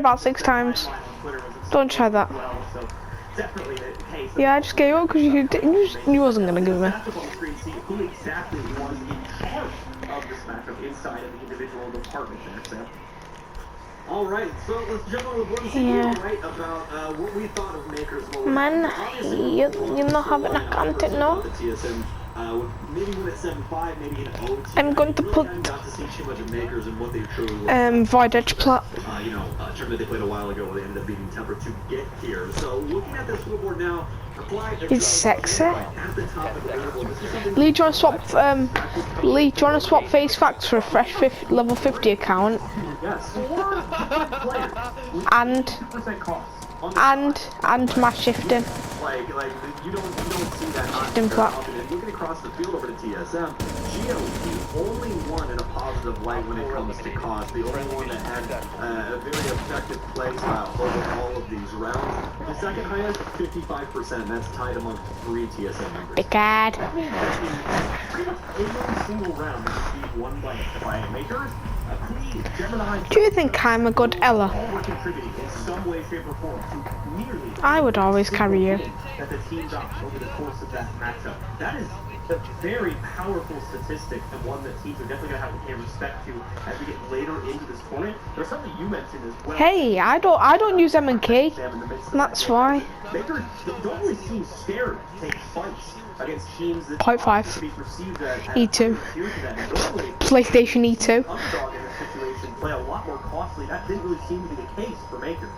about 6 times. Don't try that. Yeah, I just gave up because you wasn't gonna give me. All right, so let's jump on the board and see right about what we thought of Makers. Man, you're not having a content, no? Maybe win at 7-5, maybe an 0. I'm going to put got to see too much of Makers and what they truly were. Void Edge Plat. You know, a tournament they played a while ago where they ended up beating Temper to get here. So looking at this scoreboard now, It's sexy. Lee, do you want to swap face facts for a fresh level 50 account? Yes. and mass shifting. Like you don't see that. Shifting plat. Looking across the field over to TSM, Gio is the only one in a positive light when it comes to cost. The only one that had a very effective play style over all of these rounds. The second highest, 55%. That's tied among 3 TSM members. Big cat. Pretty much every single round is being won by Makers. Do you think I'm a good Ella? I would always carry you. That the team got over the course of that matchup. That is a very powerful statistic and one that teams are definitely going to have to pay respect to as we get later into this tournament. There's something you mentioned as well. Hey, I don't use M&K. That's why. Makers don't really seem scared to take fights against teams that 0.5. E2. PlayStation E2. Play a lot more costly. That didn't really seem to be the case for Makers.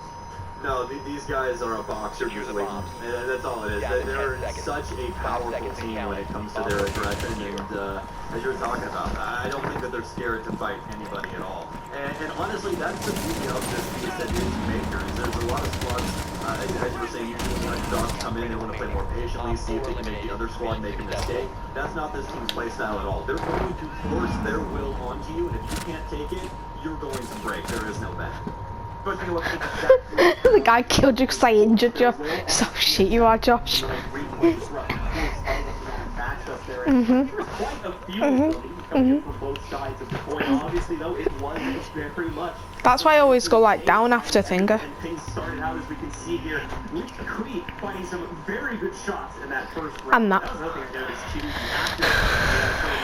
No, these guys are a boxer just waiting. That's all it is. They're such a powerful team when it comes to their aggression, and as you were talking about, I don't think that they're scared to fight anybody at all. And honestly, that's the beauty of this piece that is Makers. There's a lot of squads, as you were saying, usually when dogs come in, they want to play more patiently, see if they can make the other squad make a mistake. That's not this team's play style at all. They're going to force their will onto you, and if you can't take it, you're going to break. There is no bet. The guy killed you because I injured you. So shit you are, Josh. That's why I always go like down after Thinger. And that.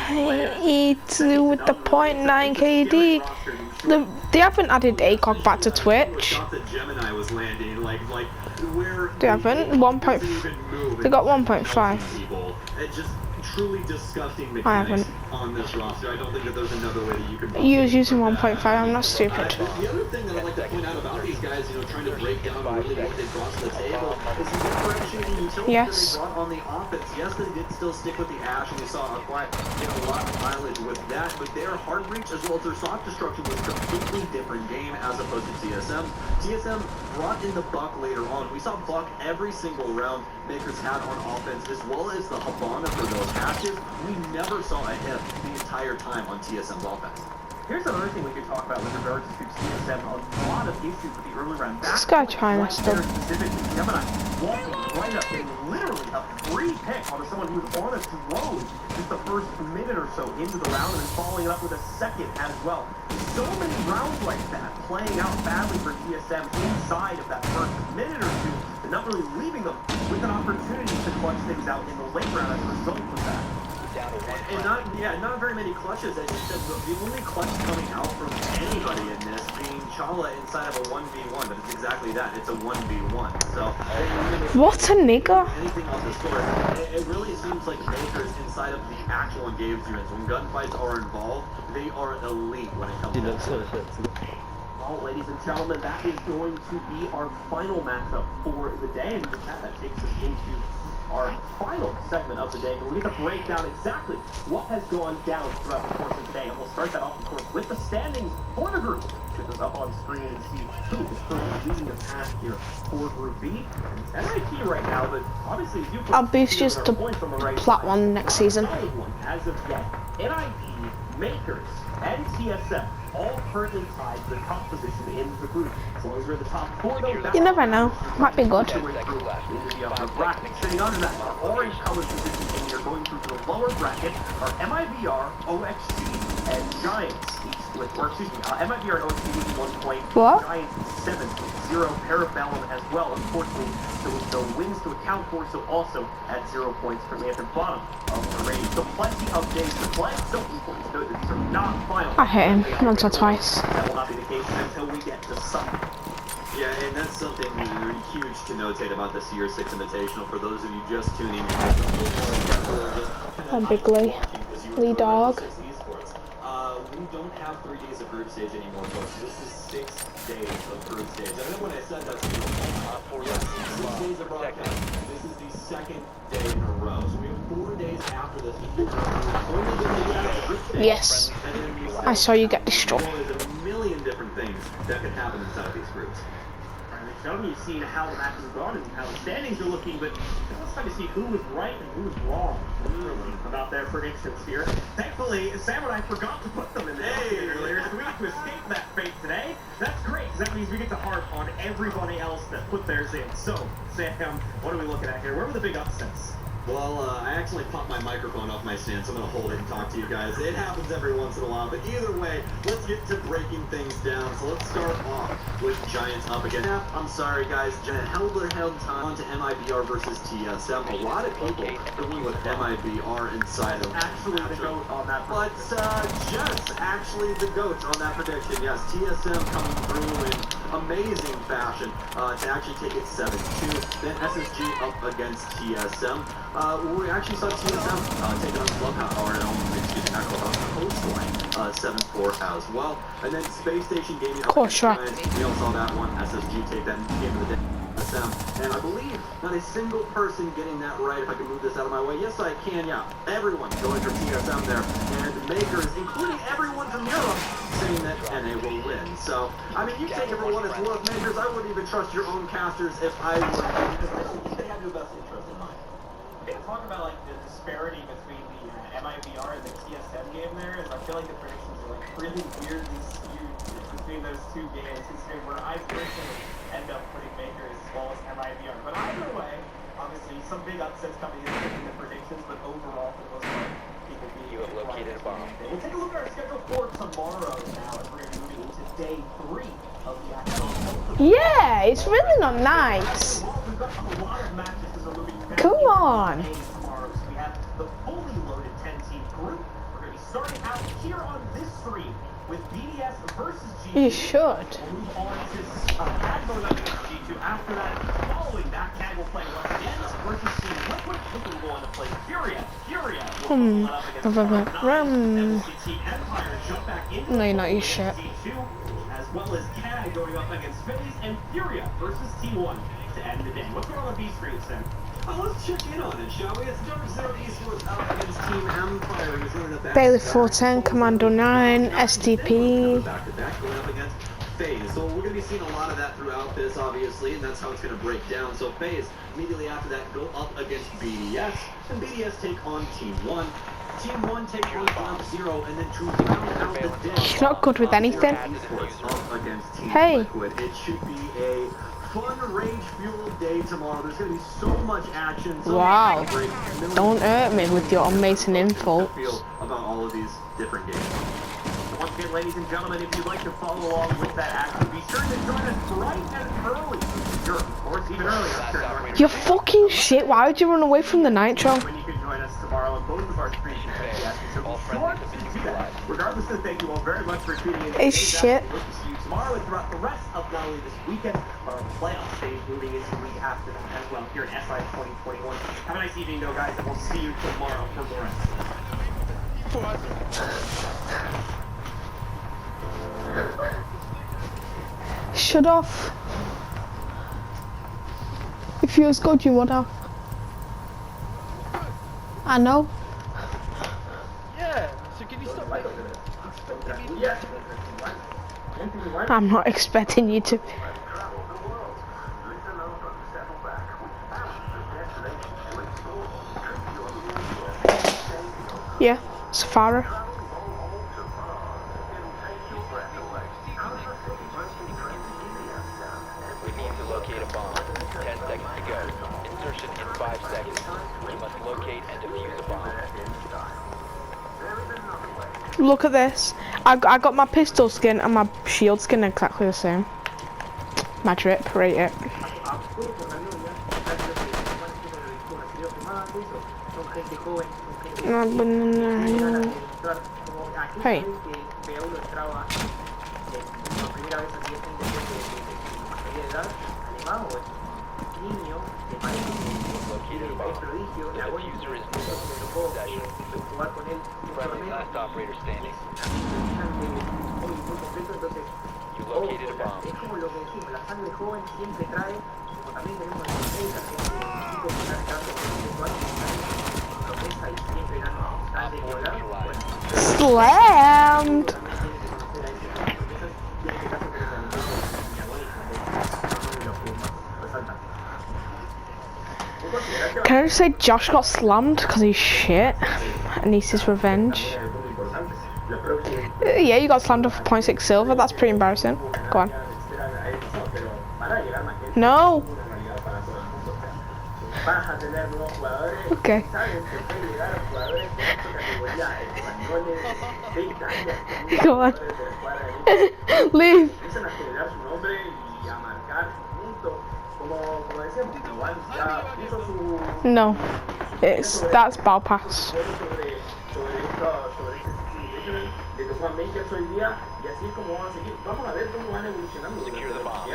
E2 with the 0.9 KD. They haven't added ACOG back to Twitch. They haven't. 1. They got 1.5. Truly disgusting I haven't. On this roster. I don't think that there's another way that you can. You was using 1.5. I'm not stupid. The other thing that I like to point out about these guys, you know, trying to break down really what they brought to the table, is the differentiating utility that they brought on the offense. Yes, they did still stick with the Ash, and you saw a lot of mileage with that, but their hard reach as well as their soft destruction was a completely different game as opposed to TSM. TSM brought in the Buck later on. We saw Buck every single round Makers had on offense, as well as the Habana for those Ashes. We never saw a hit the entire time on TSM's offense. Here's another thing we could talk about with regards to TSM. A lot of issues with the early round. This guy trying to stop. Specifically, Gemini walking right up and literally a free pick on someone who was on a drone just the first minute or so into the round and then following it up with a second as well. So many rounds like that playing out badly for TSM inside of that first minute or two and not really leaving them with an opportunity to clutch things out in the late round as a result of that. And not very many clutches. As you said, the only clutch coming out from anybody in this being Chala inside of a 1v1, but it's exactly that. It's a 1v1. So what a nigga. Anything on the score, it really seems like Makers inside of the actual engagements, when gunfights are involved, they are elite when it comes to this. Well, ladies and gentlemen, that is going to be our final matchup for the day, and with that takes us into our final segment of the day. We're going to break down exactly what has gone down throughout the course of the day, and we'll start that off, of course, with the standings for the group. Get those up on screen and see who is currently leading the pack here for Group B. And it's NIP right now, but obviously you I'll boost just to plat one next season. As of yet, NIP, Makers, and TSM all currently tied for the top position in the group. As long as we're in the top 4, though, you never know. Might be good. Sitting under that orange colored position, and you're going through to the lower bracket are MIVR, OXC, and Giants. Each or excuse me, MIB are 0-2 1 point. What? Giants 7-0 Parabellum as well. Unfortunately, there was no wins to account for, so also at 0 points currently at the bottom of the range. So plenty of days to play. So important to note that these are not final. I hit him once or twice. That will not be the case until we get to Sunday. Yeah, and that's something huge to notate about this year 6 Invitational. For those of you just tuning in, I'm big Lee. Lee dog. We don't have 3 days of group stage anymore, folks. This is 6 days of group stage. I know when I said that, 6 days of broadcast. This is the second day in a row. So we have 4 days after this. Yes. I saw you get destroyed. There's a million different things that could happen inside of these groups. You've seen how the match has gone and how the standings are looking, but let's try to see who was right and who was wrong about their predictions here. Thankfully, Sam and I forgot to put them in the earlier, so we get to escape that fate today. That's great, because that means we get to harp on everybody else that put theirs in. So, Sam, what are we looking at here? Where were the big upsets? Well, I actually popped my microphone off my stand, so I'm going to hold it and talk to you guys. It happens every once in a while, but either way, let's get to breaking things down. So let's start off with Giants up again. I'm sorry, guys. Giants held their head on to MIBR versus TSM. A lot of people going with MIBR inside of actually the GOAT on that prediction. But Jets actually the GOAT on that prediction. Yes, TSM coming through in amazing fashion to actually take it 7-2. Then SSG up against TSM. We actually saw TSM take it on Clubhouse, or not Clubhouse, Coastline, 7-4 as well. And then Space Station Gaming up against Giants. We all saw that one. SSG take that game of the day. And I believe not a single person getting that right. If I can move this out of my way. Yes, I can, yeah. Everyone going for TSM there. And makers, including everyone from Europe, saying that NA will win. So, I mean, you take it for what it's worth, makers. I wouldn't even trust your own casters if I were, because they have your best interest in mind. Yeah, talk about like the disparity between the MIBR and the TSM game there, is I feel like the predictions are like really weirdly skewed between those two games, considering where I personally end up putting makers as well as MIBR. But either way, obviously some big upsets coming in the predictions, but overall for the most part, people being you have located a bomb. We'll take a look at our schedule for tomorrow now, as we're going to be moving into day 3 of the actual. Yeah, it's really not nice. We've got a lot of matches because we're moving. Come on. Tomorrow, so we have the fully loaded 10-team group. We're going to be starting out here on this stream with BDS versus G2. You should. We'll move on to CAG going up against G2. After that, following that, CAG will play once again versus Team Liquid. Liquid will go on to play Furia. Furia will up against Then we'll see Team Empire jump back into No, you're not, you shit. G2, as well as CAG going up against FaZe and Furia versus T1 to end the day. What's going on the B screen, Sam? Let's check in on it, shall we? It's Dark Zero Esports out against Team Empire. Who's running up Bailey 410, Commando 9, STP. Back-to-back going up against FaZe. So we're going to be seeing a lot of that throughout this, obviously, and that's how it's going to break down. So FaZe, immediately after that, go up against BDS, and BDS take on Team 1. Team 1 take on Dark Zero, and then to round out the day, She's not good with anything. up against Team Hey. Liquid. It should be a fun, rage-fueled day tomorrow. There's going to be so much action. So Wow. great. Don't hurt me with your amazing info. Feel about all of these different games. Once again, ladies and gentlemen, if you'd like to follow along with that action, be sure to join us bright and early. Sure, of course, even earlier. You're fucking shit. Why would you run away from the nitro? When you can join us tomorrow on both of our streams. So be sure to do that. Regardless, thank you all very much for tuning in. It's shit. We'll see you tomorrow and throughout the rest of not only this weekend, but our playoff stage moving into the week after that as well here in SI 2021. Have a nice evening, though, guys, and we'll see you tomorrow for the rest. Shut off. If you was good, you would have. I know. Yeah, so can you stop like I'm not expecting you to. Yeah, Safari. we need to locate a bomb. 10 seconds to go. Insertion in 5 seconds. You must locate and defuse a bomb. Look at this. I got my pistol skin and my shield skin exactly the same. My drip, rate it. Hey. Located a bomb. The diffuser is no longer in possession. Friendly last operator standing. You located a bomb. Es como lo que decimos, la sangre joven siempre trae, como también tenemos la gente que está quedando promesa y siempre ganan sangre y volar. Slammed! Can I just say Josh got slammed because he's shit and needs his revenge? Yeah, you got slammed off 0.6 silver. That's pretty embarrassing. Go on. No. Okay. Go on. Leave. No. That's ball pass. Secure the bomb.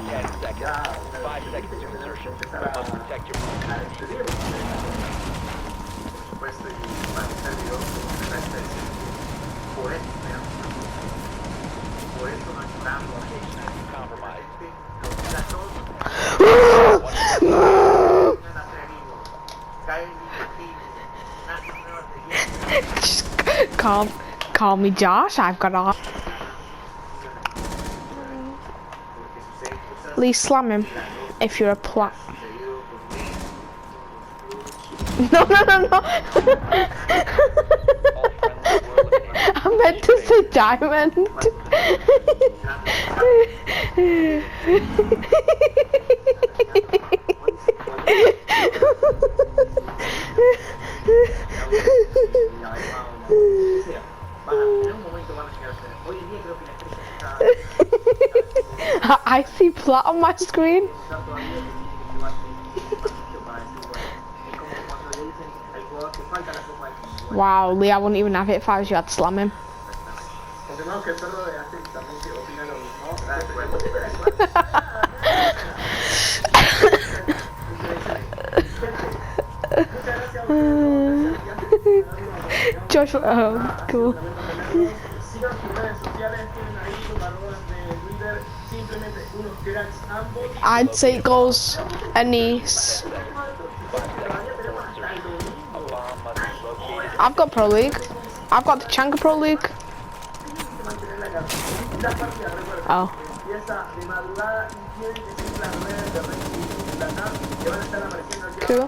10 seconds. 5 seconds to insertion. You must protect your compromised. Just call me Josh. I've got off. Lee, slam him if you're a plat. No. I meant to say diamond. I see plat on my screen. Wow, Lee, I wouldn't even have it if I was you. I'd slam him. Josh, oh, cool. I'd say it goes Anise. I've got Pro League. I've got the Chanka Pro League. Oh. Cool.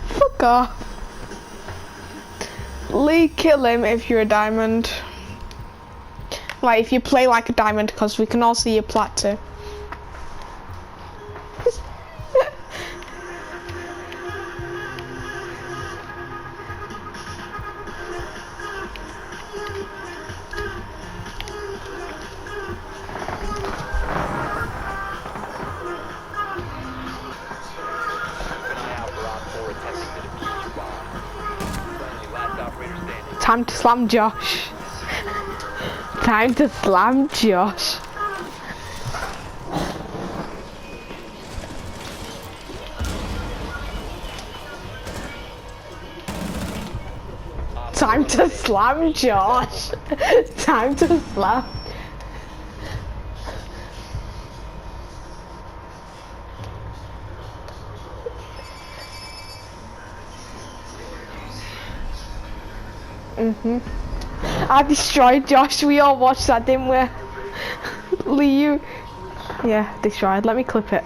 Fuck off. Lee, kill him if you're a diamond. Like, if you play like a diamond, because we can all see your plat too. Time to slam Josh. Time to slam Josh. Time to slam Josh. Time to slam. I destroyed Josh. We all watched that, didn't we? Lee, you. Yeah, destroyed. Let me clip it.